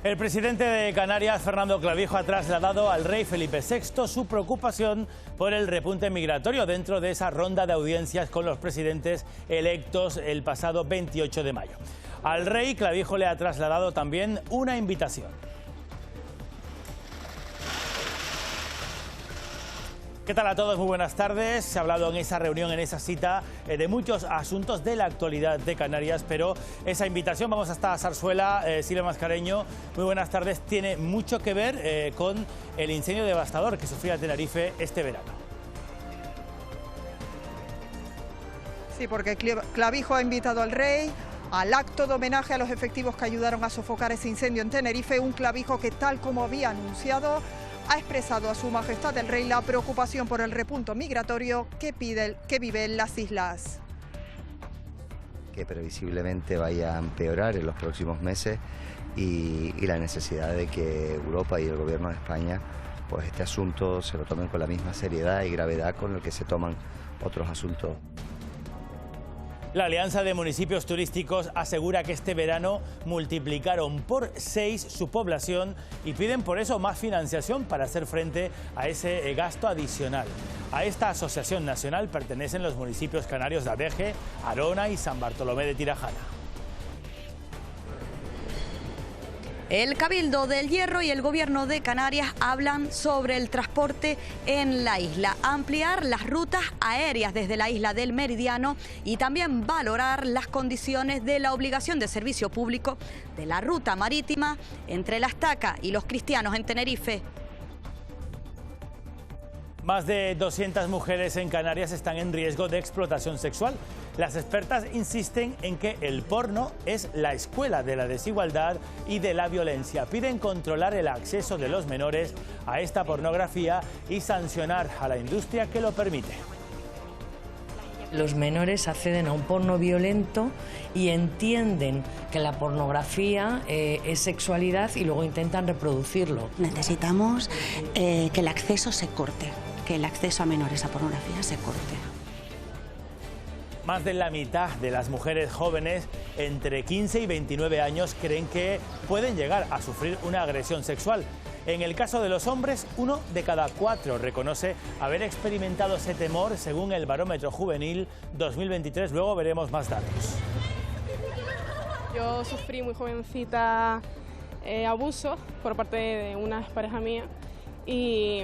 El presidente de Canarias, Fernando Clavijo, ha trasladado al rey Felipe VI su preocupación por el repunte migratorio dentro de esa ronda de audiencias con los presidentes electos el pasado 28 de mayo. Al rey Clavijo le ha trasladado también una invitación. ¿Qué tal a todos? Muy buenas tardes. Se ha hablado en esa reunión, en esa cita, de muchos asuntos de la actualidad de Canarias, pero esa invitación, vamos hasta Zarzuela, Silvia Mascareño, muy buenas tardes, tiene mucho que ver con el incendio devastador que sufría Tenerife este verano. Sí, porque Clavijo ha invitado al rey al acto de homenaje a los efectivos que ayudaron a sofocar ese incendio en Tenerife, un Clavijo que, tal como había anunciado, ha expresado a Su Majestad el Rey la preocupación por el repunto migratorio que vive en las islas. Que previsiblemente vaya a empeorar en los próximos meses y la necesidad de que Europa y el Gobierno de España pues este asunto se lo tomen con la misma seriedad y gravedad con el que se toman otros asuntos. La Alianza de Municipios Turísticos asegura que este verano multiplicaron por 6 su población y piden por eso más financiación para hacer frente a ese gasto adicional. A esta asociación nacional pertenecen los municipios canarios de Adeje, Arona y San Bartolomé de Tirajana. El Cabildo del Hierro y el Gobierno de Canarias hablan sobre el transporte en la isla, ampliar las rutas aéreas desde la isla del Meridiano y también valorar las condiciones de la obligación de servicio público de la ruta marítima entre La Estaca y Los Cristianos en Tenerife. Más de 200 mujeres en Canarias están en riesgo de explotación sexual. Las expertas insisten en que el porno es la escuela de la desigualdad y de la violencia. Piden controlar el acceso de los menores a esta pornografía y sancionar a la industria que lo permite. Los menores acceden a un porno violento y entienden que la pornografía es sexualidad y luego intentan reproducirlo. Necesitamos que el acceso se corte, que el acceso a menores a pornografía se corte. Más de la mitad de las mujeres jóvenes entre 15 y 29 años creen que pueden llegar a sufrir una agresión sexual. En el caso de los hombres, 1 de cada 4 reconoce haber experimentado ese temor según el Barómetro Juvenil 2023. Luego veremos más datos. Yo sufrí muy jovencita abuso por parte de una pareja mía y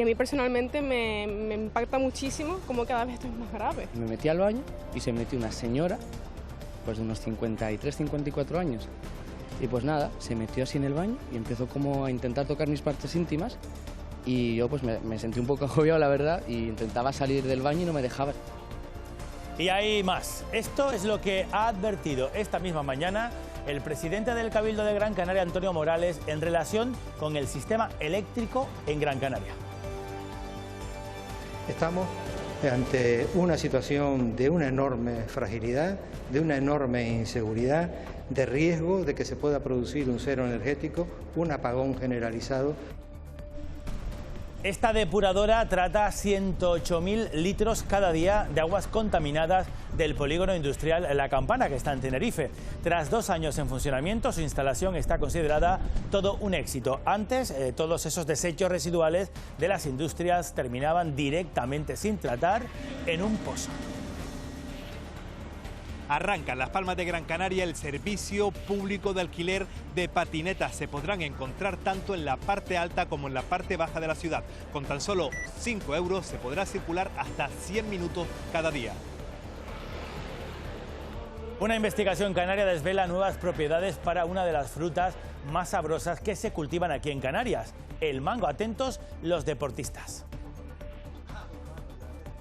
a mí personalmente me impacta muchísimo cómo cada vez esto es más grave. Me metí al baño y se metió una señora pues de unos 53, 54 años. Y pues nada, se metió así en el baño y empezó como a intentar tocar mis partes íntimas y yo pues me sentí un poco agobiado, la verdad, y intentaba salir del baño y no me dejaba. Y hay más. Esto es lo que ha advertido esta misma mañana el presidente del Cabildo de Gran Canaria, Antonio Morales, en relación con el sistema eléctrico en Gran Canaria. Estamos ante una situación de una enorme fragilidad, de una enorme inseguridad, de riesgo de que se pueda producir un cero energético, un apagón generalizado. Esta depuradora trata 108.000 litros cada día de aguas contaminadas del polígono industrial La Campana, que está en Tenerife. Tras 2 años en funcionamiento, su instalación está considerada todo un éxito. Antes, todos esos desechos residuales de las industrias terminaban directamente sin tratar en un pozo. Arranca en Las Palmas de Gran Canaria el servicio público de alquiler de patinetas. Se podrán encontrar tanto en la parte alta como en la parte baja de la ciudad. Con tan solo 5 euros se podrá circular hasta 100 minutos cada día. Una investigación canaria desvela nuevas propiedades para una de las frutas más sabrosas que se cultivan aquí en Canarias, el mango. Atentos los deportistas.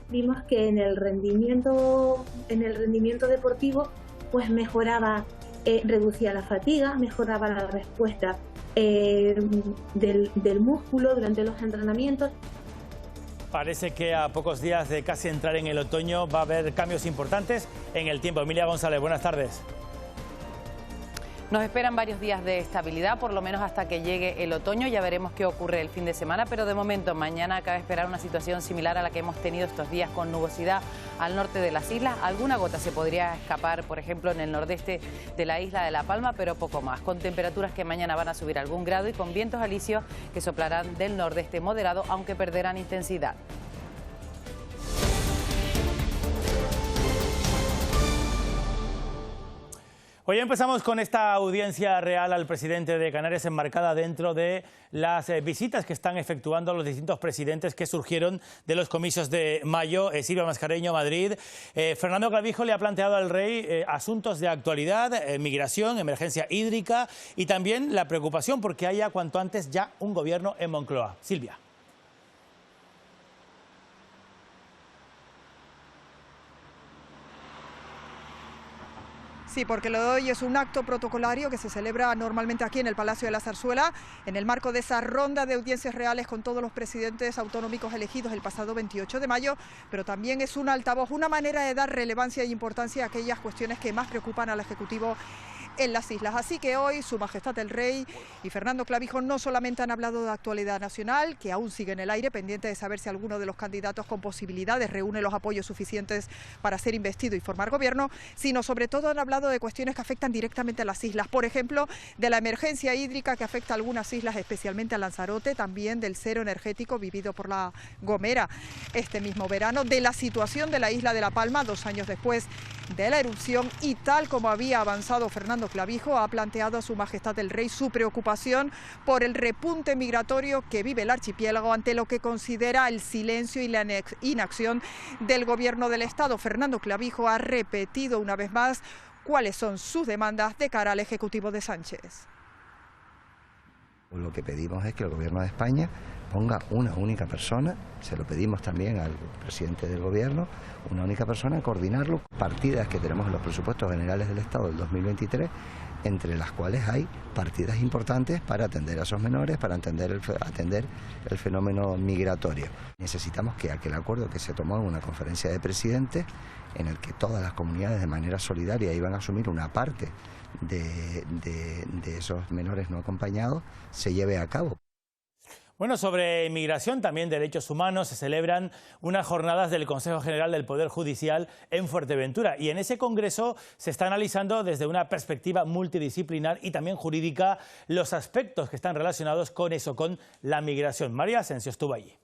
Vimos que en el rendimiento deportivo pues mejoraba, reducía la fatiga, mejoraba la respuesta del músculo durante los entrenamientos. Parece que a pocos días de casi entrar en el otoño va a haber cambios importantes en el tiempo. Emilia González, buenas tardes. Nos esperan varios días de estabilidad, por lo menos hasta que llegue el otoño. Ya veremos qué ocurre el fin de semana, pero de momento mañana cabe esperar una situación similar a la que hemos tenido estos días, con nubosidad al norte de las islas. Alguna gota se podría escapar, por ejemplo, en el nordeste de la isla de La Palma, pero poco más, con temperaturas que mañana van a subir algún grado y con vientos alisios que soplarán del nordeste moderado, aunque perderán intensidad. Hoy empezamos con esta audiencia real al presidente de Canarias, enmarcada dentro de las visitas que están efectuando los distintos presidentes que surgieron de los comicios de mayo. Silvia Mascareño a Madrid. Fernando Clavijo le ha planteado al rey asuntos de actualidad, migración, emergencia hídrica y también la preocupación porque haya cuanto antes ya un gobierno en Moncloa. Silvia. Sí, porque lo de hoy es un acto protocolario que se celebra normalmente aquí en el Palacio de la Zarzuela, en el marco de esa ronda de audiencias reales con todos los presidentes autonómicos elegidos el pasado 28 de mayo, pero también es un altavoz, una manera de dar relevancia e importancia a aquellas cuestiones que más preocupan al Ejecutivo en las islas. Así que hoy Su Majestad el Rey y Fernando Clavijo no solamente han hablado de actualidad nacional, que aún sigue en el aire, pendiente de saber si alguno de los candidatos con posibilidades reúne los apoyos suficientes para ser investido y formar gobierno, sino sobre todo han hablado de cuestiones que afectan directamente a las islas. Por ejemplo, de la emergencia hídrica que afecta a algunas islas, especialmente a Lanzarote, también del cero energético vivido por La Gomera este mismo verano, de la situación de la isla de La Palma 2 años después de la erupción, y tal como había avanzado Fernando Clavijo, ha planteado a Su Majestad el Rey su preocupación por el repunte migratorio que vive el archipiélago ante lo que considera el silencio y la inacción del Gobierno del Estado. Fernando Clavijo ha repetido una vez más cuáles son sus demandas de cara al Ejecutivo de Sánchez. Lo que pedimos es que el Gobierno de España ponga una única persona, se lo pedimos también al presidente del Gobierno, una única persona, coordinarlo, partidas que tenemos en los presupuestos generales del Estado del 2023, entre las cuales hay partidas importantes para atender a esos menores, para atender el fenómeno migratorio. Necesitamos que aquel acuerdo que se tomó en una conferencia de presidentes, en el que todas las comunidades de manera solidaria iban a asumir una parte de esos menores no acompañados, se lleve a cabo. Bueno, sobre inmigración, también derechos humanos, se celebran unas jornadas del Consejo General del Poder Judicial en Fuerteventura y en ese congreso se está analizando desde una perspectiva multidisciplinar y también jurídica los aspectos que están relacionados con eso, con la migración. María Asensio estuvo allí.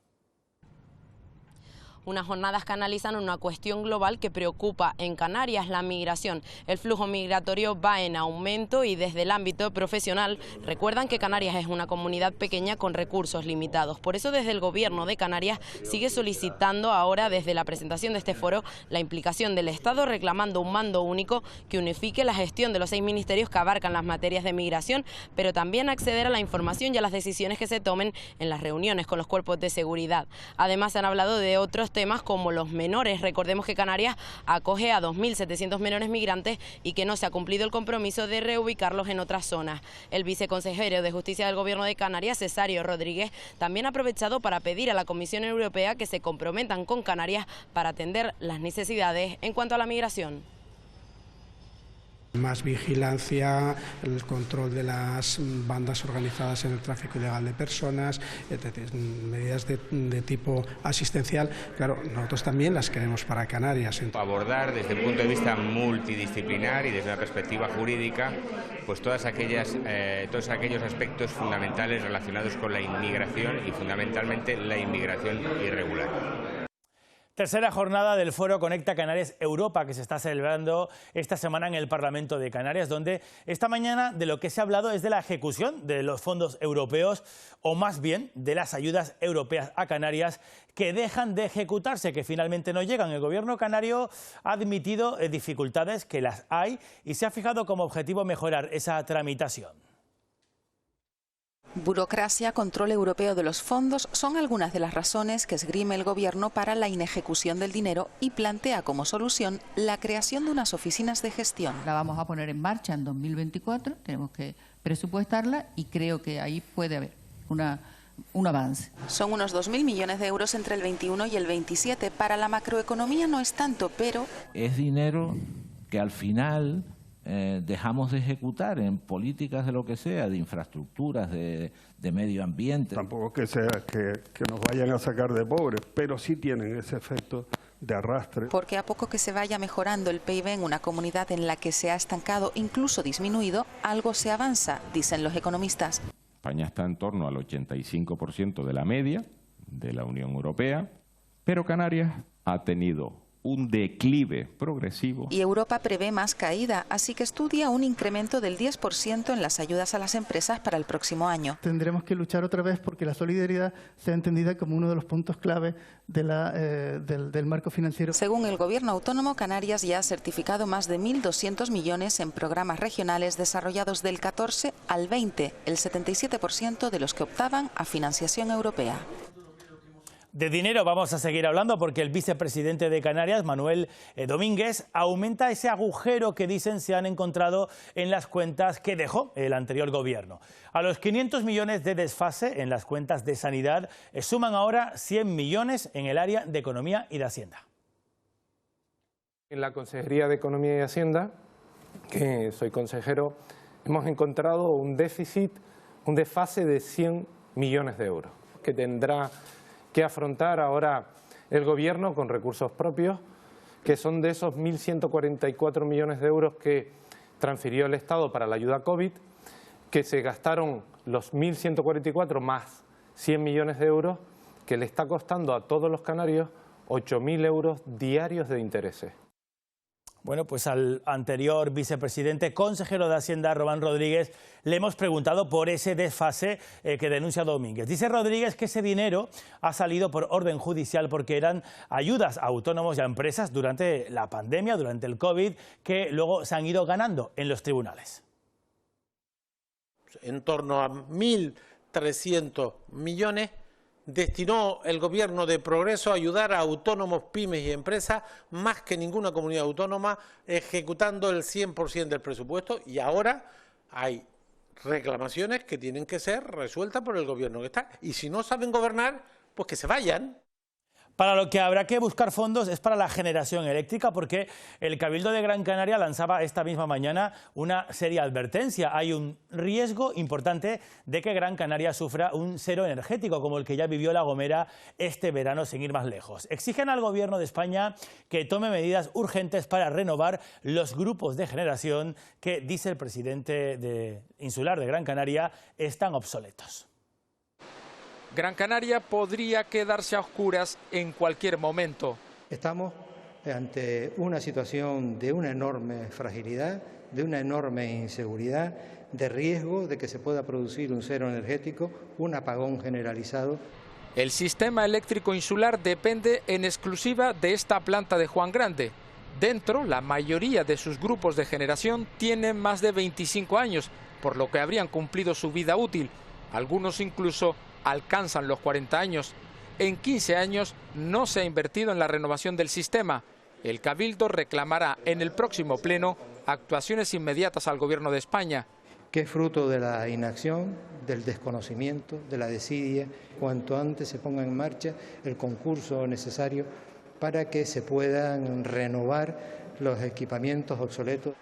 Unas jornadas que analizan una cuestión global que preocupa en Canarias, la migración. El flujo migratorio va en aumento y desde el ámbito profesional recuerdan que Canarias es una comunidad pequeña con recursos limitados. Por eso desde el Gobierno de Canarias sigue solicitando ahora desde la presentación de este foro la implicación del Estado, reclamando un mando único que unifique la gestión de los 6 ministerios que abarcan las materias de migración, pero también acceder a la información y a las decisiones que se tomen en las reuniones con los cuerpos de seguridad. Además han hablado de otros temas como los menores. Recordemos que Canarias acoge a 2.700 menores migrantes y que no se ha cumplido el compromiso de reubicarlos en otras zonas. El viceconsejero de Justicia del Gobierno de Canarias, Cesario Rodríguez, también ha aprovechado para pedir a la Comisión Europea que se comprometan con Canarias para atender las necesidades en cuanto a la migración. Más vigilancia, el control de las bandas organizadas en el tráfico ilegal de personas, medidas de tipo asistencial. Claro, nosotros también las queremos para Canarias. Abordar desde un punto de vista multidisciplinar y desde una perspectiva jurídica, pues todos aquellos aspectos fundamentales relacionados con la inmigración y fundamentalmente la inmigración irregular. Tercera jornada del Foro Conecta Canarias Europa, que se está celebrando esta semana en el Parlamento de Canarias, donde esta mañana de lo que se ha hablado es de la ejecución de los fondos europeos, o más bien de las ayudas europeas a Canarias que dejan de ejecutarse, que finalmente no llegan. El Gobierno canario ha admitido dificultades, que las hay, y se ha fijado como objetivo mejorar esa tramitación. Burocracia, control europeo de los fondos son algunas de las razones que esgrime el Gobierno para la inejecución del dinero y plantea como solución la creación de unas oficinas de gestión. La vamos a poner en marcha en 2024, tenemos que presupuestarla y creo que ahí puede haber un avance. Son unos 2.000 millones de euros entre el 21 y el 27. Para la macroeconomía no es tanto, pero... Es dinero que al final dejamos de ejecutar en políticas de lo que sea, de infraestructuras, de medio ambiente. Tampoco que sea que nos vayan a sacar de pobres, pero sí tienen ese efecto de arrastre. Porque a poco que se vaya mejorando el PIB en una comunidad en la que se ha estancado, incluso disminuido, algo se avanza, dicen los economistas. España está en torno al 85% de la media de la Unión Europea, pero Canarias ha tenido un declive progresivo. Y Europa prevé más caída, así que estudia un incremento del 10% en las ayudas a las empresas para el próximo año. Tendremos que luchar otra vez porque la solidaridad sea entendida como uno de los puntos clave de del marco financiero. Según el Gobierno autónomo, Canarias ya ha certificado más de 1.200 millones en programas regionales desarrollados del 14 al 20, el 77% de los que optaban a financiación europea. De dinero vamos a seguir hablando porque el vicepresidente de Canarias, Manuel Domínguez, aumenta ese agujero que dicen se han encontrado en las cuentas que dejó el anterior gobierno. A los 500 millones de desfase en las cuentas de sanidad suman ahora 100 millones en el área de Economía y de Hacienda. En la Consejería de Economía y Hacienda, que soy consejero, hemos encontrado un déficit, un desfase de 100 millones de euros que tendrá que afrontar ahora el Gobierno con recursos propios, que son de esos 1.144 millones de euros que transfirió el Estado para la ayuda COVID, que se gastaron los 1.144 más 100 millones de euros, que le está costando a todos los canarios 8.000 euros diarios de intereses. Bueno, pues al anterior vicepresidente, consejero de Hacienda, Román Rodríguez, le hemos preguntado por ese desfase que denuncia Domínguez. Dice Rodríguez que ese dinero ha salido por orden judicial porque eran ayudas a autónomos y a empresas durante la pandemia, durante el COVID, que luego se han ido ganando en los tribunales. En torno a 1.300 millones destinó el Gobierno de Progreso a ayudar a autónomos, pymes y empresas, más que ninguna comunidad autónoma, ejecutando el 100% del presupuesto, y ahora hay reclamaciones que tienen que ser resueltas por el Gobierno que está, y si no saben gobernar, pues que se vayan. Para lo que habrá que buscar fondos es para la generación eléctrica, porque el Cabildo de Gran Canaria lanzaba esta misma mañana una seria advertencia. Hay un riesgo importante de que Gran Canaria sufra un cero energético, como el que ya vivió La Gomera este verano, sin ir más lejos. Exigen al Gobierno de España que tome medidas urgentes para renovar los grupos de generación que, dice el presidente insular de Gran Canaria, están obsoletos. Gran Canaria podría quedarse a oscuras en cualquier momento. Estamos ante una situación de una enorme fragilidad, de una enorme inseguridad, de riesgo de que se pueda producir un cero energético, un apagón generalizado. El sistema eléctrico insular depende en exclusiva de esta planta de Juan Grande. Dentro, la mayoría de sus grupos de generación tienen más de 25 años, por lo que habrían cumplido su vida útil. Algunos incluso alcanzan los 40 años. En 15 años no se ha invertido en la renovación del sistema. El Cabildo reclamará en el próximo pleno actuaciones inmediatas al Gobierno de España. Que es fruto de la inacción, del desconocimiento, de la desidia. Cuanto antes se ponga en marcha el concurso necesario para que se puedan renovar los equipamientos obsoletos.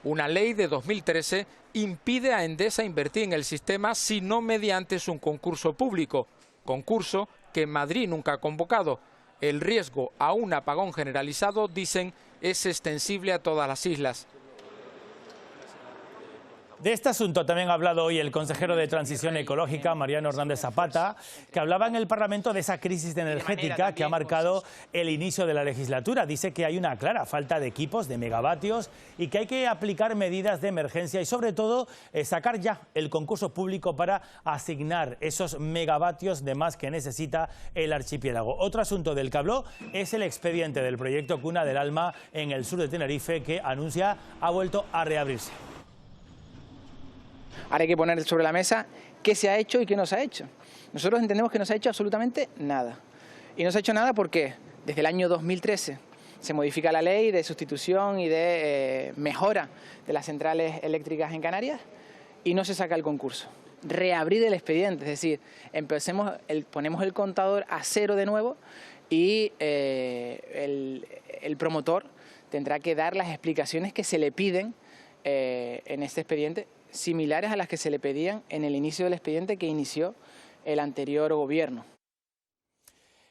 Una ley de 2013 impide a Endesa invertir en el sistema si no mediante un concurso público, concurso que Madrid nunca ha convocado. El riesgo a un apagón generalizado, dicen, es extensible a todas las islas. De este asunto también ha hablado hoy el consejero de Transición Ecológica, Mariano Hernández Zapata, que hablaba en el Parlamento de esa crisis energética que ha marcado el inicio de la legislatura. Dice que hay una clara falta de equipos, de megavatios, y que hay que aplicar medidas de emergencia y, sobre todo, sacar ya el concurso público para asignar esos megavatios de más que necesita el archipiélago. Otro asunto del que habló es el expediente del proyecto Cuna del Alma en el sur de Tenerife, que anuncia ha vuelto a reabrirse. Ahora hay que poner sobre la mesa qué se ha hecho y qué no se ha hecho. Nosotros entendemos que no se ha hecho absolutamente nada. Y no se ha hecho nada porque desde el año 2013 se modifica la ley de sustitución y de mejora de las centrales eléctricas en Canarias y no se saca el concurso. Reabrir el expediente, es decir, ponemos el contador a cero de nuevo y el promotor tendrá que dar las explicaciones que se le piden en este expediente, similares a las que se le pedían en el inicio del expediente que inició el anterior gobierno.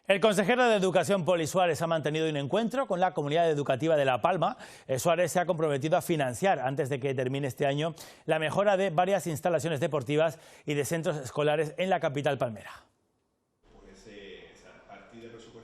El consejero de Educación, Poli Suárez, ha mantenido un encuentro con la comunidad educativa de La Palma. Suárez se ha comprometido a financiar, antes de que termine este año, la mejora de varias instalaciones deportivas y de centros escolares en la capital palmera.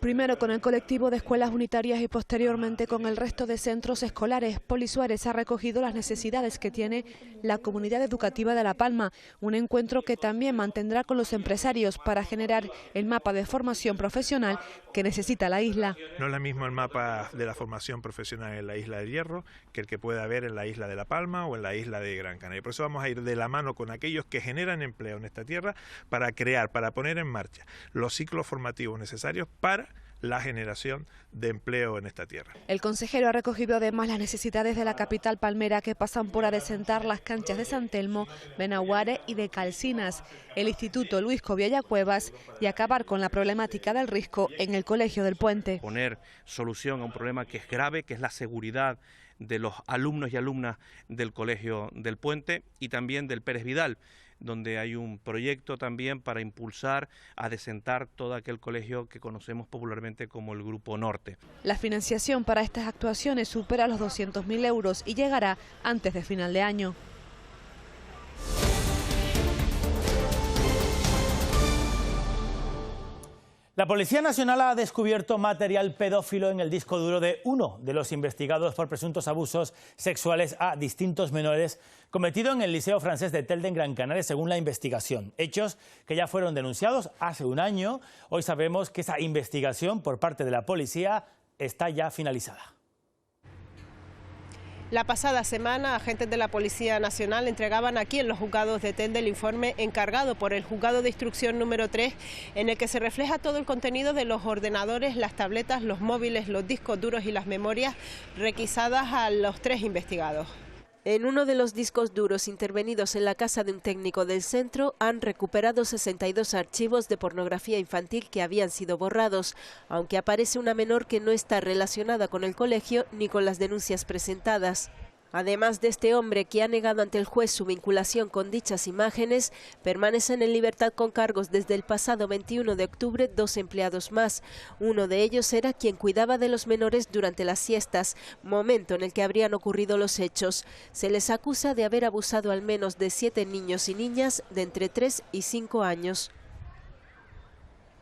Primero con el colectivo de escuelas unitarias y posteriormente con el resto de centros escolares. Poli Suárez ha recogido las necesidades que tiene la comunidad educativa de La Palma, un encuentro que también mantendrá con los empresarios para generar el mapa de formación profesional que necesita la isla. No es lo mismo el mapa de la formación profesional en la isla del Hierro que el que puede haber en la isla de La Palma o en la isla de Gran Canaria. Por eso vamos a ir de la mano con aquellos que generan empleo en esta tierra para crear, para poner en marcha los ciclos formativos necesarios para la generación de empleo en esta tierra. El consejero ha recogido además las necesidades de la capital palmera, que pasan por adecentar las canchas de San Telmo, Benaguare y de Calcinas, el Instituto Luis Cobialla Cuevas y acabar con la problemática del risco en el Colegio del Puente. Poner solución a un problema que es grave, que es la seguridad de los alumnos y alumnas del Colegio del Puente y también del Pérez Vidal, donde hay un proyecto también para impulsar, adecentar todo aquel colegio que conocemos popularmente como el Grupo Norte. La financiación para estas actuaciones supera los 200.000 euros y llegará antes de final de año. La Policía Nacional ha descubierto material pedófilo en el disco duro de uno de los investigados por presuntos abusos sexuales a distintos menores cometido en el Liceo Francés de Telde, en Gran Canaria, según la investigación. Hechos que ya fueron denunciados hace un año. Hoy sabemos que esa investigación por parte de la policía está ya finalizada. La pasada semana, agentes de la Policía Nacional entregaban aquí en los juzgados de Telde el informe encargado por el Juzgado de Instrucción número 3, en el que se refleja todo el contenido de los ordenadores, las tabletas, los móviles, los discos duros y las memorias requisadas a los 3 investigados. En uno de los discos duros intervenidos en la casa de un técnico del centro han recuperado 62 archivos de pornografía infantil que habían sido borrados, aunque aparece una menor que no está relacionada con el colegio ni con las denuncias presentadas. Además de este hombre, que ha negado ante el juez su vinculación con dichas imágenes, permanecen en libertad con cargos desde el pasado 21 de octubre 2 empleados más. Uno de ellos era quien cuidaba de los menores durante las siestas, momento en el que habrían ocurrido los hechos. Se les acusa de haber abusado al menos de 7 niños y niñas de entre 3 y 5 años.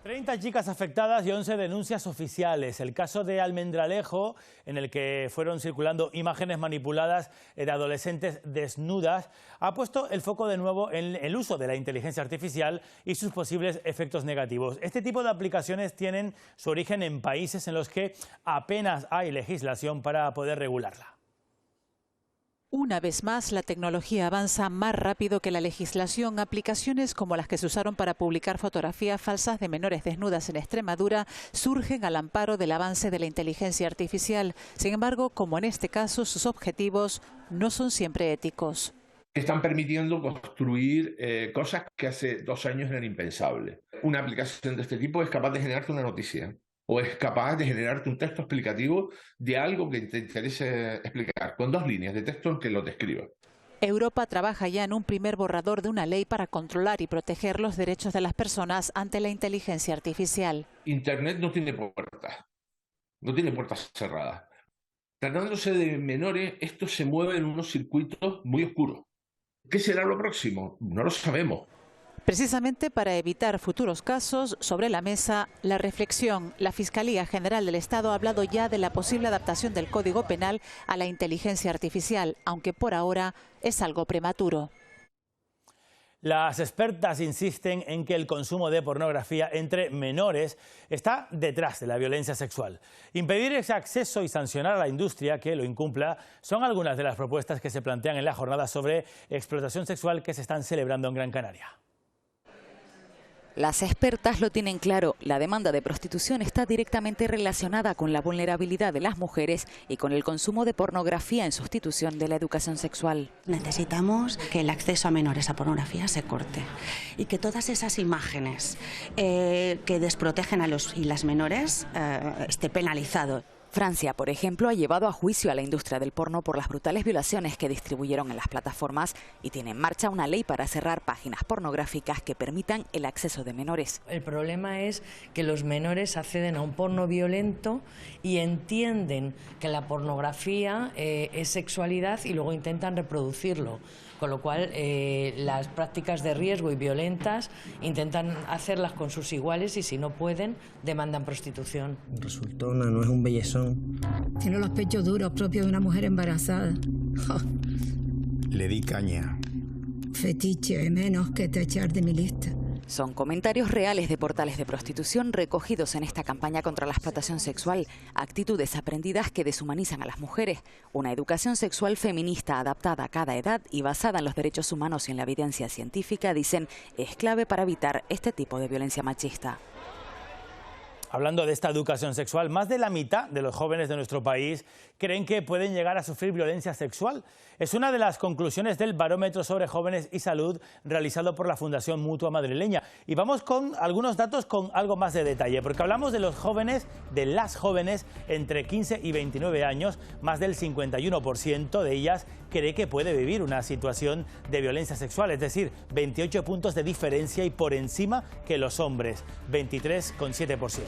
30 chicas afectadas y 11 denuncias oficiales. El caso de Almendralejo, en el que fueron circulando imágenes manipuladas de adolescentes desnudas, ha puesto el foco de nuevo en el uso de la inteligencia artificial y sus posibles efectos negativos. Este tipo de aplicaciones tienen su origen en países en los que apenas hay legislación para poder regularla. Una vez más, la tecnología avanza más rápido que la legislación. Aplicaciones como las que se usaron para publicar fotografías falsas de menores desnudas en Extremadura surgen al amparo del avance de la inteligencia artificial. Sin embargo, como en este caso, sus objetivos no son siempre éticos. Están permitiendo construir cosas que hace 2 años eran impensables. Una aplicación de este tipo es capaz de generarte una noticia, o es capaz de generarte un texto explicativo de algo que te interese explicar, con 2 líneas de texto en que lo describa. Europa trabaja ya en un primer borrador de una ley para controlar y proteger los derechos de las personas ante la inteligencia artificial. Internet no tiene puertas cerradas. Tratándose de menores, esto se mueve en unos circuitos muy oscuros. ¿Qué será lo próximo? No lo sabemos. Precisamente para evitar futuros casos, sobre la mesa la reflexión. La Fiscalía General del Estado ha hablado ya de la posible adaptación del Código Penal a la inteligencia artificial, aunque por ahora es algo prematuro. Las expertas insisten en que el consumo de pornografía entre menores está detrás de la violencia sexual. Impedir ese acceso y sancionar a la industria que lo incumpla son algunas de las propuestas que se plantean en la jornada sobre explotación sexual que se están celebrando en Gran Canaria. Las expertas lo tienen claro, la demanda de prostitución está directamente relacionada con la vulnerabilidad de las mujeres y con el consumo de pornografía en sustitución de la educación sexual. Necesitamos que el acceso a menores a pornografía se corte y que todas esas imágenes que desprotegen a los y las menores esté penalizado. Francia, por ejemplo, ha llevado a juicio a la industria del porno por las brutales violaciones que distribuyeron en las plataformas y tiene en marcha una ley para cerrar páginas pornográficas que permitan el acceso de menores. El problema es que los menores acceden a un porno violento y entienden que la pornografía es sexualidad y luego intentan reproducirlo. Con lo cual, las prácticas de riesgo y violentas intentan hacerlas con sus iguales y si no pueden, demandan prostitución. Resultona, no es un bellezón. Tiene los pechos duros propios de una mujer embarazada. Le di caña. Fetiche menos que te echar de mi lista. Son comentarios reales de portales de prostitución recogidos en esta campaña contra la explotación sexual, actitudes aprendidas que deshumanizan a las mujeres, una educación sexual feminista adaptada a cada edad y basada en los derechos humanos y en la evidencia científica, dicen, es clave para evitar este tipo de violencia machista. Hablando de esta educación sexual, más de la mitad de los jóvenes de nuestro país creen que pueden llegar a sufrir violencia sexual. Es una de las conclusiones del Barómetro sobre Jóvenes y Salud realizado por la Fundación Mutua Madrileña. Y vamos con algunos datos con algo más de detalle, porque hablamos de los jóvenes, de las jóvenes entre 15 y 29 años, más del 51% de ellas cree que puede vivir una situación de violencia sexual, es decir, 28 puntos de diferencia y por encima que los hombres, 23,7%.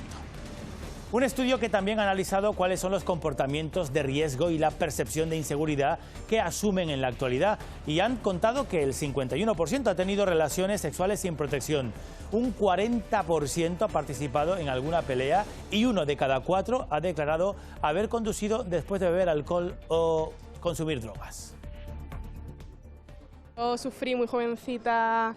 Un estudio que también ha analizado cuáles son los comportamientos de riesgo y la percepción de inseguridad que asumen en la actualidad y han contado que el 51% ha tenido relaciones sexuales sin protección, un 40% ha participado en alguna pelea y 1 de cada 4 ha declarado haber conducido después de beber alcohol o consumir drogas. Yo sufrí muy jovencita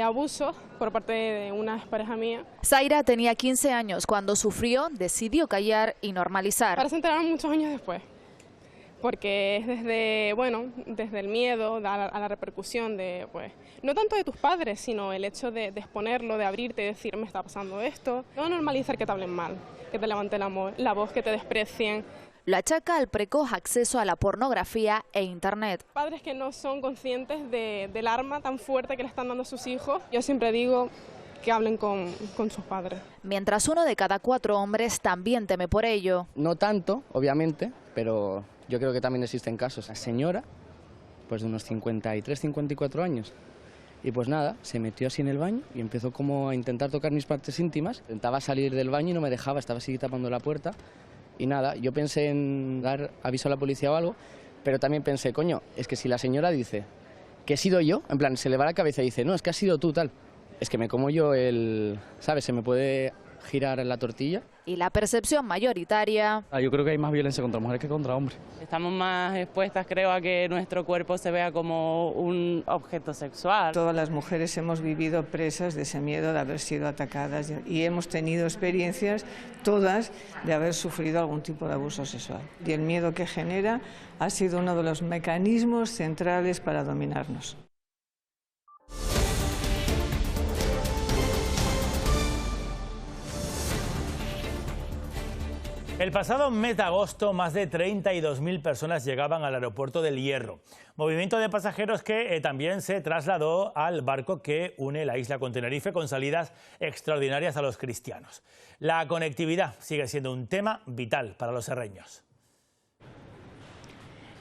abuso por parte de una pareja mía. Zaira tenía 15 años cuando sufrió, decidió callar y normalizar. Ahora se enteraron muchos años después, porque es desde el miedo a la repercusión de, pues, no tanto de tus padres, sino el hecho de exponerlo, de abrirte y decir, me está pasando esto. No normalizar que te hablen mal, que te levanten la voz, que te desprecien. Lo achaca al precoz acceso a la pornografía e Internet. Padres que no son conscientes del arma tan fuerte que le están dando a sus hijos. Yo siempre digo que hablen con sus padres. Mientras 1 de cada 4 hombres también teme por ello. No tanto, obviamente, pero yo creo que también existen casos. La señora, pues de unos 53, 54 años, y pues nada, se metió así en el baño y empezó como a intentar tocar mis partes íntimas. Intentaba salir del baño y no me dejaba, estaba así tapando la puerta. Y nada, yo pensé en dar aviso a la policía o algo, pero también pensé, coño, es que si la señora dice que he sido yo, en plan, se le va la cabeza y dice, no, es que has sido tú, tal, es que me como yo ¿sabes? Se me puede girar la tortilla. Y la percepción mayoritaria. Yo creo que hay más violencia contra mujeres que contra hombres. Estamos más expuestas, creo, a que nuestro cuerpo se vea como un objeto sexual. Todas las mujeres hemos vivido presas de ese miedo de haber sido atacadas y hemos tenido experiencias todas de haber sufrido algún tipo de abuso sexual. Y el miedo que genera ha sido uno de los mecanismos centrales para dominarnos. El pasado mes de agosto, más de 32.000 personas llegaban al aeropuerto del Hierro. Movimiento de pasajeros que también se trasladó al barco que une la isla con Tenerife con salidas extraordinarias a los cristianos. La conectividad sigue siendo un tema vital para los serreños.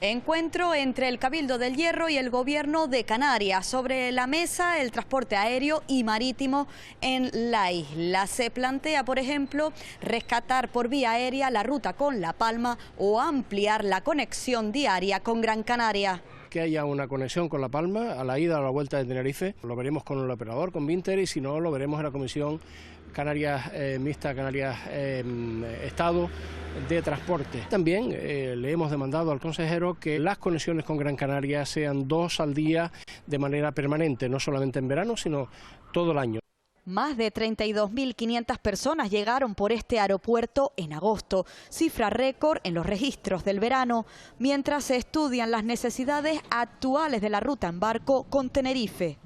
Encuentro entre el Cabildo del Hierro y el Gobierno de Canarias. Sobre la mesa, el transporte aéreo y marítimo en la isla. Se plantea, por ejemplo, rescatar por vía aérea la ruta con La Palma o ampliar la conexión diaria con Gran Canaria. Que haya una conexión con La Palma a la ida o a la vuelta de Tenerife. Lo veremos con el operador, con Vinter, y si no, lo veremos en la Comisión Canarias Mixta, Canarias Estado de Transporte. También le hemos demandado al consejero que las conexiones con Gran Canaria sean 2 al día de manera permanente, no solamente en verano, sino todo el año. Más de 32.500 personas llegaron por este aeropuerto en agosto, cifra récord en los registros del verano, mientras se estudian las necesidades actuales de la ruta en barco con Tenerife.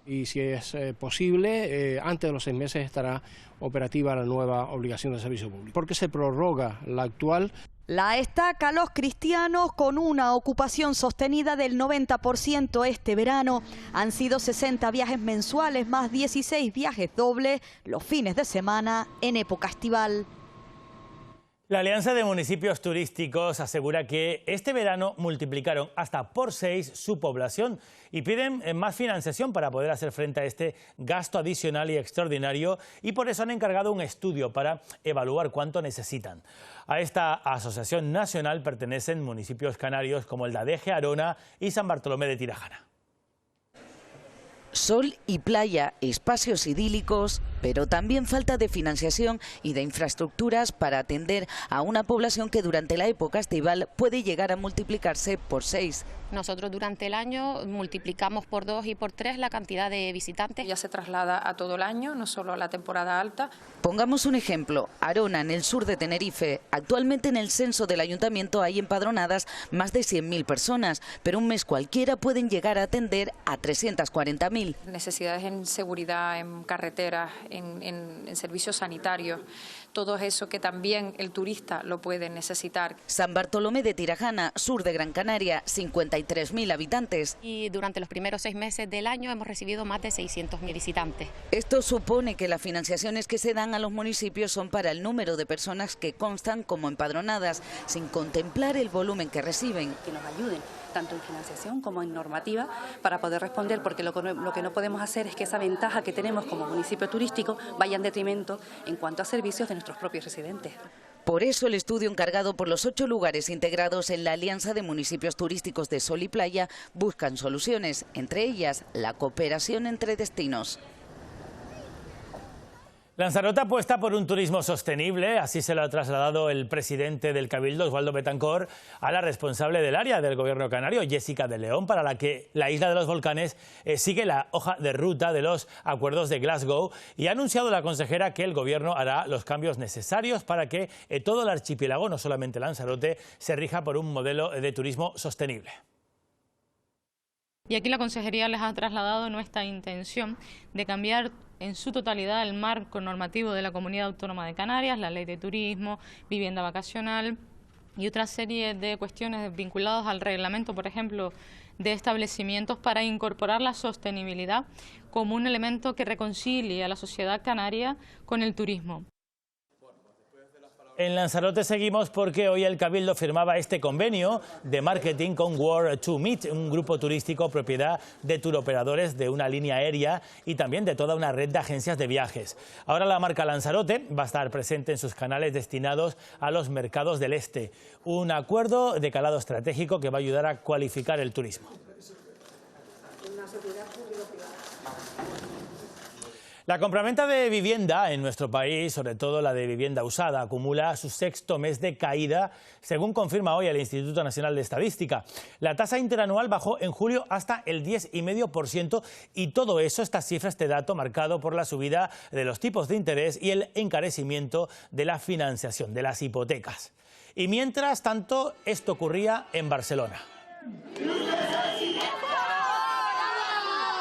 Y si es posible, antes de los 6 meses estará operativa la nueva obligación de servicio público, porque se prorroga la actual. La destaca Los Cristianos con una ocupación sostenida del 90% este verano. Han sido 60 viajes mensuales más 16 viajes dobles los fines de semana en época estival. La Alianza de Municipios Turísticos asegura que este verano multiplicaron hasta por 6 su población y piden más financiación para poder hacer frente a este gasto adicional y extraordinario, y por eso han encargado un estudio para evaluar cuánto necesitan. A esta asociación nacional pertenecen municipios canarios como el de Adeje, Arona y San Bartolomé de Tirajana. Sol y playa, espacios idílicos, pero también falta de financiación y de infraestructuras para atender a una población que durante la época estival puede llegar a multiplicarse por 6. Nosotros durante el año multiplicamos por 2 y por 3 la cantidad de visitantes. Ya se traslada a todo el año, no solo a la temporada alta. Pongamos un ejemplo, Arona, en el sur de Tenerife. Actualmente en el censo del ayuntamiento hay empadronadas más de 100.000 personas, pero un mes cualquiera pueden llegar a atender a 340.000. Necesidades en seguridad, en carreteras, en servicios sanitarios, todo eso que también el turista lo puede necesitar. San Bartolomé de Tirajana, sur de Gran Canaria, 53.000 habitantes. Y durante los primeros 6 meses del año hemos recibido más de 600.000 visitantes. Esto supone que las financiaciones que se dan a los municipios son para el número de personas que constan como empadronadas, sin contemplar el volumen que reciben. Que nos ayuden tanto en financiación como en normativa para poder responder, porque lo que no podemos hacer es que esa ventaja que tenemos como municipio turístico vaya en detrimento en cuanto a servicios de nuestros propios residentes. Por eso el estudio encargado por los 8 lugares integrados en la Alianza de Municipios Turísticos de Sol y Playa buscan soluciones, entre ellas la cooperación entre destinos. Lanzarote apuesta por un turismo sostenible, así se lo ha trasladado el presidente del Cabildo, Osvaldo Betancor, a la responsable del área del Gobierno canario, Jessica de León, para la que la isla de los volcanes sigue la hoja de ruta de los acuerdos de Glasgow, y ha anunciado la consejera que el Gobierno hará los cambios necesarios para que todo el archipiélago, no solamente Lanzarote, se rija por un modelo de turismo sostenible. Y aquí la Consejería les ha trasladado nuestra intención de cambiar en su totalidad el marco normativo de la Comunidad Autónoma de Canarias, la Ley de Turismo, vivienda vacacional y otra serie de cuestiones vinculadas al reglamento, por ejemplo, de establecimientos, para incorporar la sostenibilidad como un elemento que reconcilie a la sociedad canaria con el turismo. En Lanzarote seguimos porque hoy el Cabildo firmaba este convenio de marketing con World to Meet, un grupo turístico propiedad de turoperadores de una línea aérea y también de toda una red de agencias de viajes. Ahora la marca Lanzarote va a estar presente en sus canales destinados a los mercados del este. Un acuerdo de calado estratégico que va a ayudar a cualificar el turismo. La compraventa de vivienda en nuestro país, sobre todo la de vivienda usada, acumula su 6º mes de caída, según confirma hoy el Instituto Nacional de Estadística. La tasa interanual bajó en julio hasta el 10,5% y todo eso, estas cifras, este dato marcado por la subida de los tipos de interés y el encarecimiento de la financiación, de las hipotecas. Y mientras tanto, esto ocurría en Barcelona.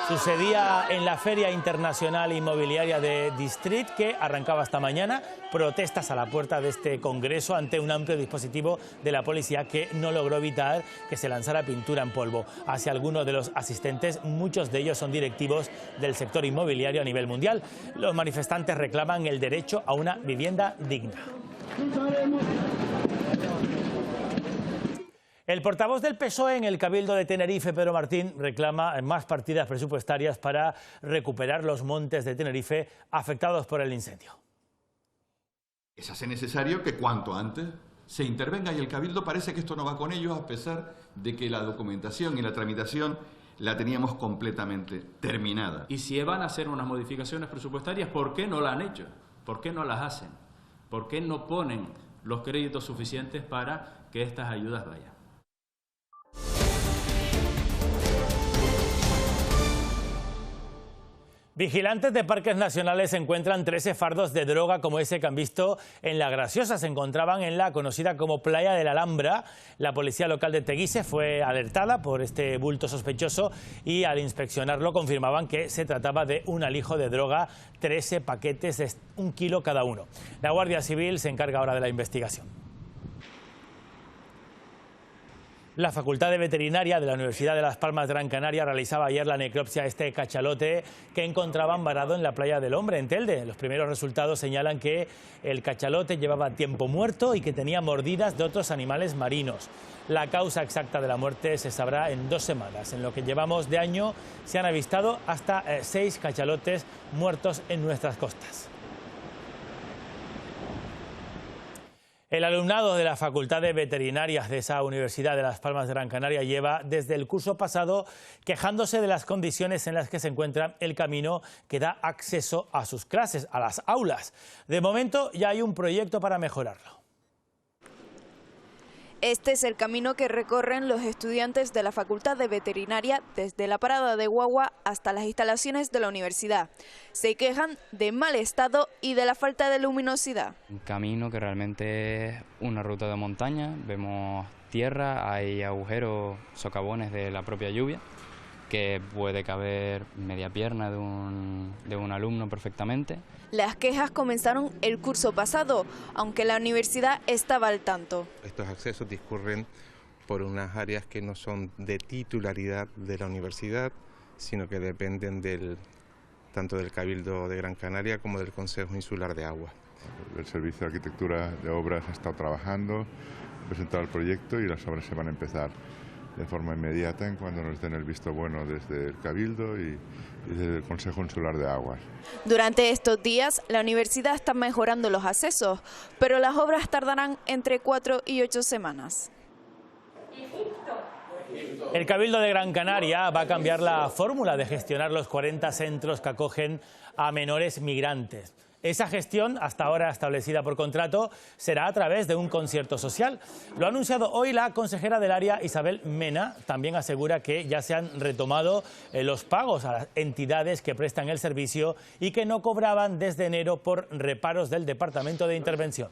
Sucedía en la Feria Internacional Inmobiliaria de District, que arrancaba esta mañana. Protestas a la puerta de este congreso ante un amplio dispositivo de la policía que no logró evitar que se lanzara pintura en polvo hacia algunos de los asistentes. Muchos de ellos son directivos del sector inmobiliario a nivel mundial. Los manifestantes reclaman el derecho a una vivienda digna. El portavoz del PSOE en el Cabildo de Tenerife, Pedro Martín, reclama más partidas presupuestarias para recuperar los montes de Tenerife afectados por el incendio. Es hace necesario que cuanto antes se intervenga, y el Cabildo parece que esto no va con ellos, a pesar de que la documentación y la tramitación la teníamos completamente terminada. Y si van a hacer unas modificaciones presupuestarias, ¿por qué no la han hecho? ¿Por qué no las hacen? ¿Por qué no ponen los créditos suficientes para que estas ayudas vayan? Vigilantes de parques nacionales encuentran 13 fardos de droga como ese que han visto en La Graciosa. Se encontraban en la conocida como Playa de la Alhambra. La policía local de Teguise fue alertada por este bulto sospechoso y al inspeccionarlo confirmaban que se trataba de un alijo de droga, 13 paquetes de 1 kilo cada uno. La Guardia Civil se encarga ahora de la investigación. La Facultad de Veterinaria de la Universidad de Las Palmas de Gran Canaria realizaba ayer la necropsia a este cachalote que encontraban varado en la Playa del Hombre, en Telde. Los primeros resultados señalan que el cachalote llevaba tiempo muerto y que tenía mordidas de otros animales marinos. La causa exacta de la muerte se sabrá en 2 semanas. En lo que llevamos de año se han avistado hasta 6 cachalotes muertos en nuestras costas. El alumnado de la Facultad de Veterinarias de esa Universidad de Las Palmas de Gran Canaria lleva desde el curso pasado quejándose de las condiciones en las que se encuentra el camino que da acceso a sus clases, a las aulas. De momento ya hay un proyecto para mejorarlo. Este es el camino que recorren los estudiantes de la Facultad de Veterinaria desde la parada de guagua hasta las instalaciones de la universidad. Se quejan de mal estado y de la falta de luminosidad. Un camino que realmente es una ruta de montaña, vemos tierra, hay agujeros, socavones de la propia lluvia, que puede caber media pierna de un alumno perfectamente. Las quejas comenzaron el curso pasado, aunque la universidad estaba al tanto. Estos accesos discurren por unas áreas que no son de titularidad de la universidad, sino que dependen tanto del Cabildo de Gran Canaria como del Consejo Insular de Agua. El Servicio de Arquitectura de Obras ha estado trabajando, ha presentado el proyecto y las obras se van a empezar de forma inmediata en cuando nos den el visto bueno desde el Cabildo y desde el Consejo Insular de Aguas. Durante estos días, la universidad está mejorando los accesos, pero las obras tardarán entre 4 y 8 semanas. El Cabildo de Gran Canaria va a cambiar la fórmula de gestionar los 40 centros que acogen a menores migrantes. Esa gestión, hasta ahora establecida por contrato, será a través de un concierto social. Lo ha anunciado hoy la consejera del área, Isabel Mena. También asegura que ya se han retomado los pagos a las entidades que prestan el servicio y que no cobraban desde enero por reparos del Departamento de Intervención.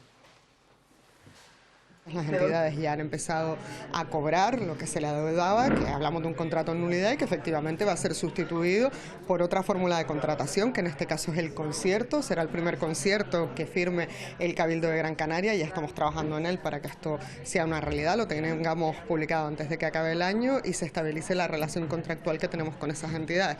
Las entidades ya han empezado a cobrar lo que se le adeudaba, que hablamos de un contrato en nulidad y que efectivamente va a ser sustituido por otra fórmula de contratación, que en este caso es el concierto. Será el primer concierto que firme el Cabildo de Gran Canaria. Ya estamos trabajando en él para que esto sea una realidad, lo tengamos publicado antes de que acabe el año y se estabilice la relación contractual que tenemos con esas entidades.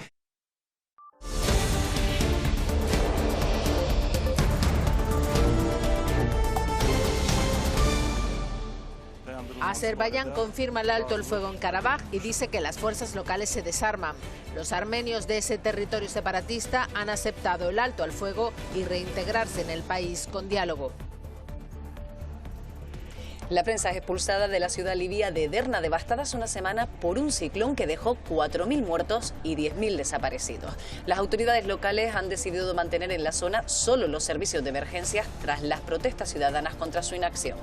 Azerbaiyán confirma el alto el fuego en Karabaj y dice que las fuerzas locales se desarman. Los armenios de ese territorio separatista han aceptado el alto al fuego y reintegrarse en el país con diálogo. La prensa es expulsada de la ciudad libia de Derna, devastada hace una semana por un ciclón que dejó 4.000 muertos y 10.000 desaparecidos. Las autoridades locales han decidido mantener en la zona solo los servicios de emergencia tras las protestas ciudadanas contra su inacción.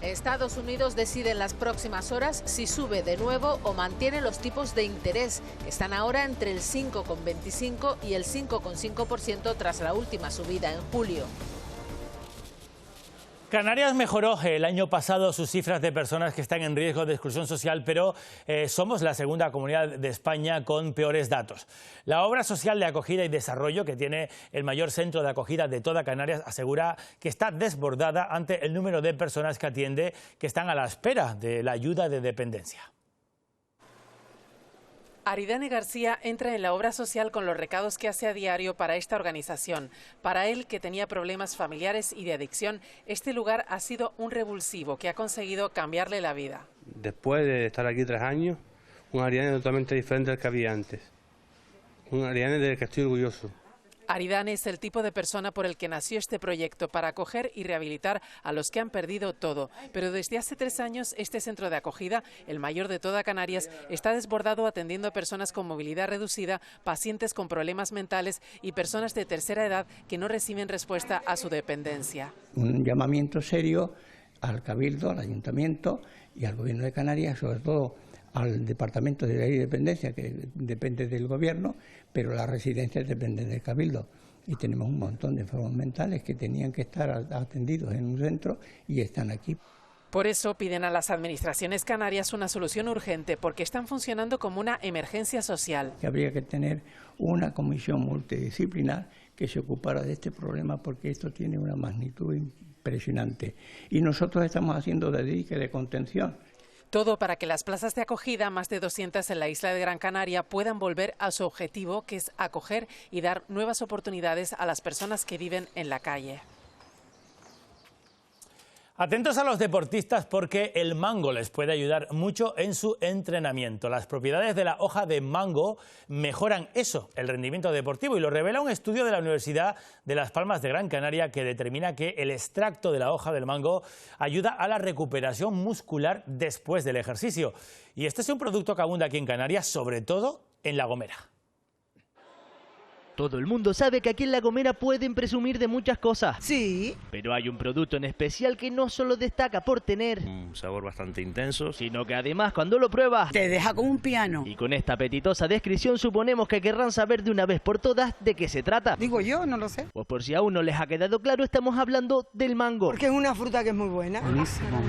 Estados Unidos decide en las próximas horas si sube de nuevo o mantiene los tipos de interés, que están ahora entre el 5,25 y el 5,5% tras la última subida en julio. Canarias mejoró el año pasado sus cifras de personas que están en riesgo de exclusión social, pero somos la segunda comunidad de España con peores datos. La obra social de acogida y desarrollo, que tiene el mayor centro de acogida de toda Canarias, asegura que está desbordada ante el número de personas que atiende que están a la espera de la ayuda de dependencia. Aridane García entra en la obra social con los recados que hace a diario para esta organización. Para él, que tenía problemas familiares y de adicción, este lugar ha sido un revulsivo que ha conseguido cambiarle la vida. Después de estar aquí 3 años, un Aridane totalmente diferente al que había antes. Un Aridane del que estoy orgulloso. Aridane es el tipo de persona por el que nació este proyecto, para acoger y rehabilitar a los que han perdido todo. Pero desde hace 3 años este centro de acogida, el mayor de toda Canarias, está desbordado atendiendo a personas con movilidad reducida, pacientes con problemas mentales y personas de tercera edad que no reciben respuesta a su dependencia. Un llamamiento serio al Cabildo, al Ayuntamiento y al Gobierno de Canarias, sobre todo al Departamento de Ley y Dependencia, que depende del Gobierno, pero las residencias dependen del Cabildo. Y tenemos un montón de enfermos mentales que tenían que estar atendidos en un centro y están aquí. Por eso piden a las administraciones canarias una solución urgente, porque están funcionando como una emergencia social. Que habría que tener una comisión multidisciplinar que se ocupara de este problema, porque esto tiene una magnitud impresionante. Y nosotros estamos haciendo de dique de contención. Todo para que las plazas de acogida, más de 200 en la isla de Gran Canaria, puedan volver a su objetivo, que es acoger y dar nuevas oportunidades a las personas que viven en la calle. Atentos a los deportistas porque el mango les puede ayudar mucho en su entrenamiento. Las propiedades de la hoja de mango mejoran eso, el rendimiento deportivo, y lo revela un estudio de la Universidad de Las Palmas de Gran Canaria que determina que el extracto de la hoja del mango ayuda a la recuperación muscular después del ejercicio. Y este es un producto que abunda aquí en Canarias, sobre todo en La Gomera. Todo el mundo sabe que aquí en La Gomera pueden presumir de muchas cosas. Sí. Pero hay un producto en especial que no solo destaca por tener un sabor bastante intenso, sino que además cuando lo pruebas te deja como un piano. Y con esta apetitosa descripción suponemos que querrán saber de una vez por todas de qué se trata. Digo yo, no lo sé. Pues por si aún no les ha quedado claro, estamos hablando del mango. Porque es una fruta que es muy buena. Buenísimo.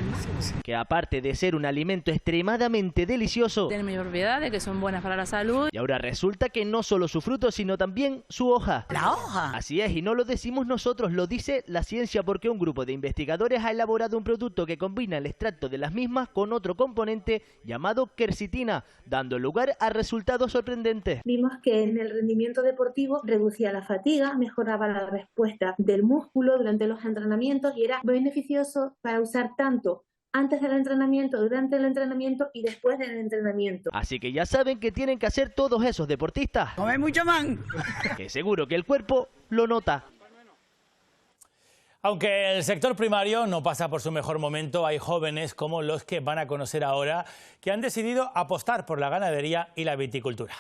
Que aparte de ser un alimento extremadamente delicioso, tienen muchas propiedades que son buenas para la salud. Y ahora resulta que no solo su fruto, sino también su hoja. ¿La hoja? Así es, y no lo decimos nosotros, lo dice la ciencia, porque un grupo de investigadores ha elaborado un producto que combina el extracto de las mismas con otro componente llamado quercitina, dando lugar a resultados sorprendentes. Vimos que en el rendimiento deportivo reducía la fatiga, mejoraba la respuesta del músculo durante los entrenamientos y era beneficioso para usar tanto antes del entrenamiento, durante el entrenamiento y después del entrenamiento. Así que ya saben que tienen que hacer todos esos deportistas. Comer mucho man. Que seguro que el cuerpo lo nota. Aunque el sector primario no pasa por su mejor momento, hay jóvenes como los que van a conocer ahora que han decidido apostar por la ganadería y la viticultura.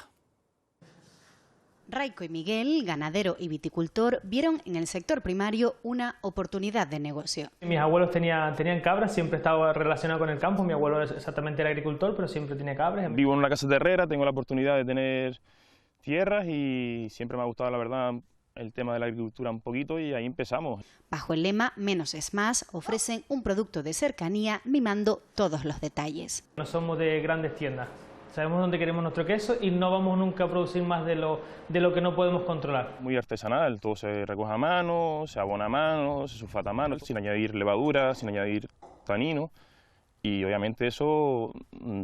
Raico y Miguel, ganadero y viticultor, vieron en el sector primario una oportunidad de negocio. Mis abuelos tenían cabras, siempre he estado relacionado con el campo. Mi abuelo exactamente era agricultor, pero siempre tiene cabras. Vivo en una casa terrera, tengo la oportunidad de tener tierras y siempre me ha gustado, la verdad, el tema de la agricultura un poquito, y ahí empezamos. Bajo el lema Menos es Más, ofrecen un producto de cercanía mimando todos los detalles. No somos de grandes tiendas. Sabemos dónde queremos nuestro queso y no vamos nunca a producir más de lo que no podemos controlar. Muy artesanal, todo se recoge a mano, se abona a mano, se sulfata a mano, sin añadir levadura, sin añadir tanino. Y obviamente eso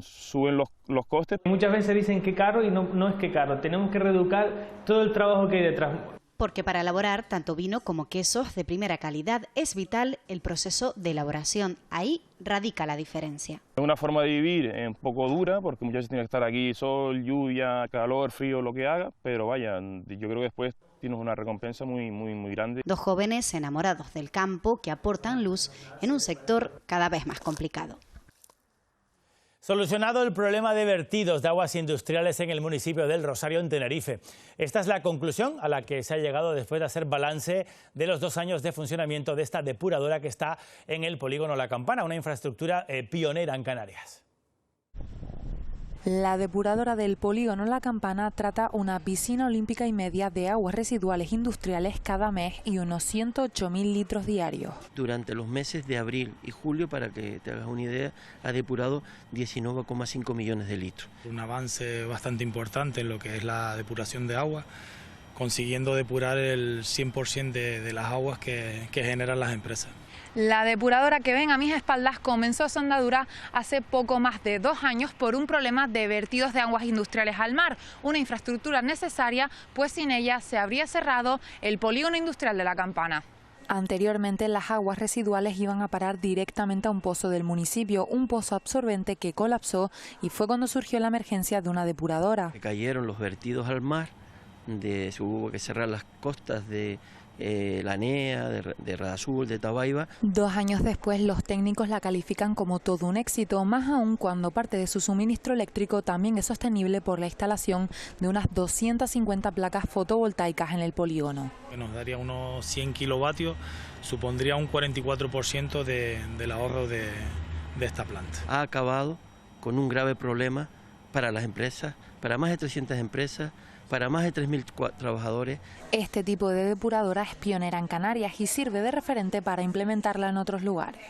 suben los costes. Muchas veces dicen que caro y no es que caro, tenemos que reeducar todo el trabajo que hay detrás. Porque para elaborar tanto vino como quesos de primera calidad es vital el proceso de elaboración. Ahí radica la diferencia. Es una forma de vivir un poco dura, porque muchas veces tiene que estar aquí sol, lluvia, calor, frío, lo que haga, pero vaya, yo creo que después tienes una recompensa muy grande. Dos jóvenes enamorados del campo que aportan luz en un sector cada vez más complicado. Solucionado el problema de vertidos de aguas industriales en el municipio del Rosario, en Tenerife. Esta es la conclusión a la que se ha llegado después de hacer balance de los 2 años de funcionamiento de esta depuradora que está en el polígono La Campana, una infraestructura pionera en Canarias. La depuradora del polígono La Campana trata una piscina olímpica y media de aguas residuales industriales cada mes y unos 108.000 litros diarios. Durante los meses de abril y julio, para que te hagas una idea, ha depurado 19,5 millones de litros. Un avance bastante importante en lo que es la depuración de agua, consiguiendo depurar el 100% de las aguas que generan las empresas. La depuradora que ven a mis espaldas comenzó su andadura hace poco más de 2 años por un problema de vertidos de aguas industriales al mar, una infraestructura necesaria, pues sin ella se habría cerrado el polígono industrial de La Campana. Anteriormente las aguas residuales iban a parar directamente a un pozo del municipio, un pozo absorbente que colapsó, y fue cuando surgió la emergencia de una depuradora. Cayeron los vertidos al mar, se hubo que cerrar las costas de La Nea, de Radazul, de Tabaiba. 2 años después los técnicos la califican como todo un éxito, más aún cuando parte de su suministro eléctrico también es sostenible por la instalación de unas 250 placas fotovoltaicas en el polígono. Nos daría unos 100 kilovatios, supondría un 44% del ahorro de esta planta. Ha acabado con un grave problema para las empresas, para más de 300 empresas, para más de 3.000 trabajadores. Este tipo de depuradora es pionera en Canarias y sirve de referente para implementarla en otros lugares.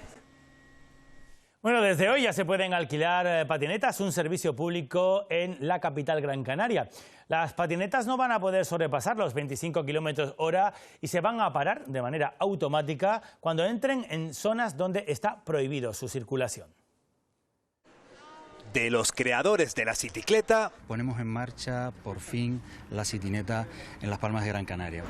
Bueno, desde hoy ya se pueden alquilar patinetas, un servicio público en la capital Gran Canaria. Las patinetas no van a poder sobrepasar los 25 km/h y se van a parar de manera automática cuando entren en zonas donde está prohibido su circulación. de los creadores de la citicleta. Ponemos en marcha, por fin, la citineta en Las Palmas de Gran Canaria.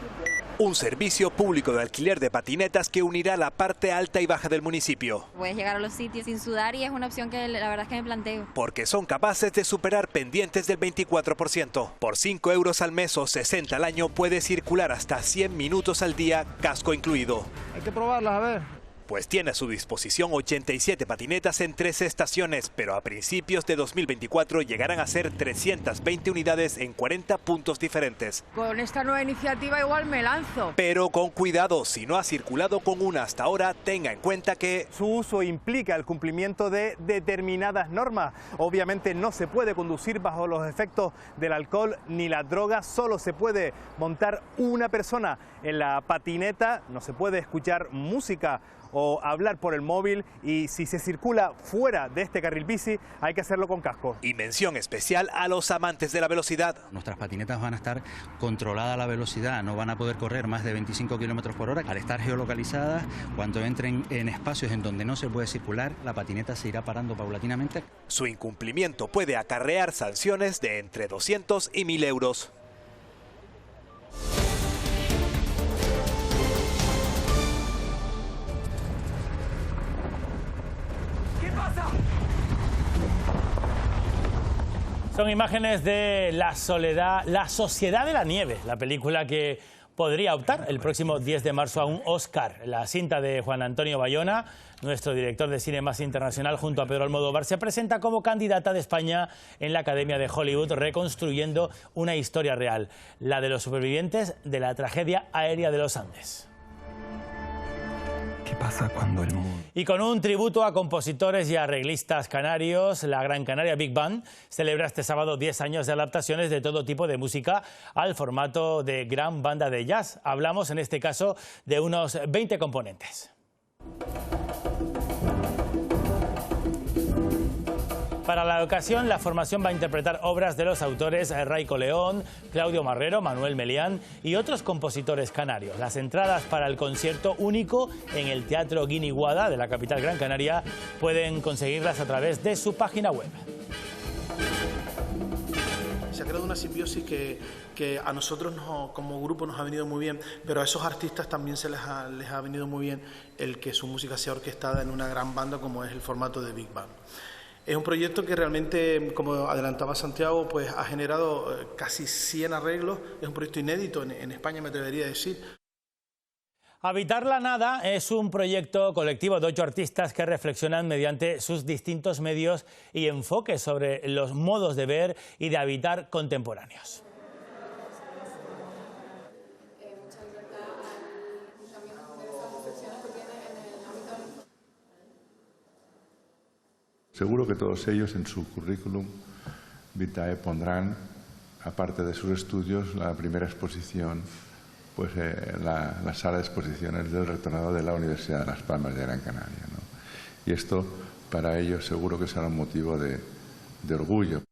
Un servicio público de alquiler de patinetas que unirá la parte alta y baja del municipio. Puedes llegar a los sitios sin sudar y es una opción que la verdad es que me planteo. Porque son capaces de superar pendientes del 24%. Por 5 euros al mes o 60 al año puede circular hasta 100 minutos al día, casco incluido. Hay que probarlas, a ver. Pues tiene a su disposición 87 patinetas en 13 estaciones, pero a principios de 2024 llegarán a ser 320 unidades en 40 puntos diferentes. Con esta nueva iniciativa igual me lanzo. Pero con cuidado, si no ha circulado con una hasta ahora, tenga en cuenta que su uso implica el cumplimiento de determinadas normas. Obviamente no se puede conducir bajo los efectos del alcohol ni la droga, solo se puede montar una persona en la patineta, no se puede escuchar música o hablar por el móvil, y si se circula fuera de este carril bici hay que hacerlo con casco. Y mención especial a los amantes de la velocidad. Nuestras patinetas van a estar controlada la velocidad, no van a poder correr más de 25 km por hora. Al estar geolocalizadas, cuando entren en espacios en donde no se puede circular, la patineta se irá parando paulatinamente. Su incumplimiento puede acarrear sanciones de entre 200 y 1.000 euros. Son imágenes de La Soledad, La Sociedad de la Nieve, la película que podría optar el próximo 10 de marzo a un Oscar. La cinta de Juan Antonio Bayona, nuestro director de cine más internacional, junto a Pedro Almodóvar, se presenta como candidata de España en la Academia de Hollywood, reconstruyendo una historia real, la de los supervivientes de la tragedia aérea de los Andes. ¿Qué pasa cuando el mundo...? Y con un tributo a compositores y arreglistas canarios, la Gran Canaria Big Band celebra este sábado 10 años de adaptaciones de todo tipo de música al formato de gran banda de jazz. Hablamos en este caso de unos 20 componentes. Para la ocasión, la formación va a interpretar obras de los autores Raico León, Claudio Marrero, Manuel Melián y otros compositores canarios. Las entradas para el concierto único en el Teatro Guiniguada de la capital Gran Canaria pueden conseguirlas a través de su página web. Se ha creado una simbiosis que a nosotros como grupo nos ha venido muy bien, pero a esos artistas también les ha venido muy bien el que su música sea orquestada en una gran banda como es el formato de Big Band. Es un proyecto que realmente, como adelantaba Santiago, pues ha generado casi 100 arreglos. Es un proyecto inédito en España, me atrevería a decir. Habitar la Nada es un proyecto colectivo de 8 artistas que reflexionan mediante sus distintos medios y enfoques sobre los modos de ver y de habitar contemporáneos. Seguro que todos ellos en su currículum vitae pondrán, aparte de sus estudios, la primera exposición, pues la sala de exposiciones del rectorado de la Universidad de Las Palmas de Gran Canaria, ¿no? Y esto para ellos seguro que será un motivo de orgullo.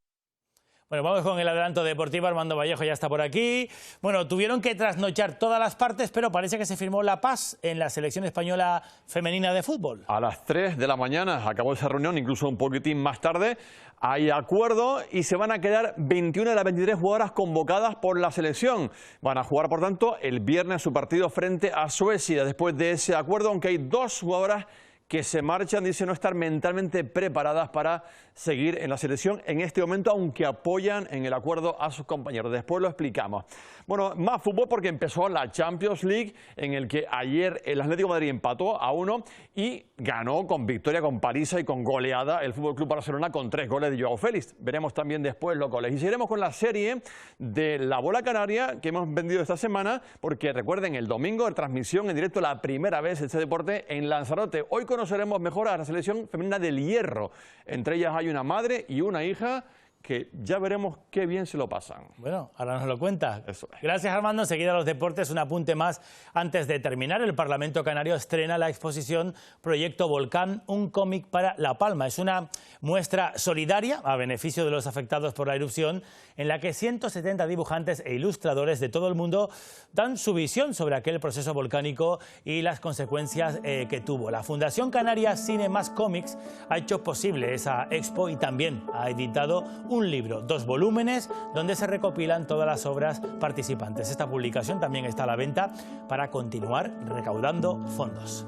Bueno, vamos con el adelanto deportivo. Armando Vallejo ya está por aquí. Bueno, tuvieron que trasnochar todas las partes, pero parece que se firmó la paz en la selección española femenina de fútbol. A las 3 de la mañana acabó esa reunión, incluso un poquitín más tarde. Hay acuerdo y se van a quedar 21 de las 23 jugadoras convocadas por la selección. Van a jugar, por tanto, el viernes su partido frente a Suecia. Después de ese acuerdo, aunque hay 2 jugadoras que se marchan, dice no estar mentalmente preparadas para seguir en la selección en este momento, aunque apoyan en el acuerdo a sus compañeros. Después lo explicamos. Bueno, más fútbol porque empezó la Champions League, en el que ayer el Atlético de Madrid empató a 1 y ganó con victoria, con paliza y con goleada el FC Barcelona con 3 goles de Joao Félix. Veremos también después los goles. Y seguiremos con la serie de la bola canaria que hemos vendido esta semana, porque recuerden, el domingo de transmisión en directo, la primera vez este deporte en Lanzarote. Hoy conoceremos mejor a la selección femenina del Hierro. Entre ellas hay una madre y una hija que ya veremos qué bien se lo pasan. Bueno, ahora nos lo cuenta. Eso es. Gracias, Armando. Enseguida los deportes, un apunte más. Antes de terminar, el Parlamento Canario estrena la exposición Proyecto Volcán, un cómic para La Palma. Es una muestra solidaria a beneficio de los afectados por la erupción, en la que 170 dibujantes e ilustradores de todo el mundo dan su visión sobre aquel proceso volcánico y las consecuencias que tuvo. La Fundación Canaria Cine Más Cómics ha hecho posible esa expo y también ha editado un libro, 2 volúmenes, donde se recopilan todas las obras participantes. Esta publicación también está a la venta para continuar recaudando fondos.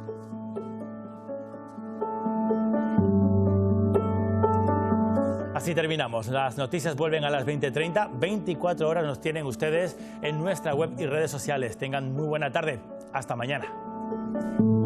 Así terminamos. Las noticias vuelven a las 20:30. 24 horas nos tienen ustedes en nuestra web y redes sociales. Tengan muy buena tarde. Hasta mañana.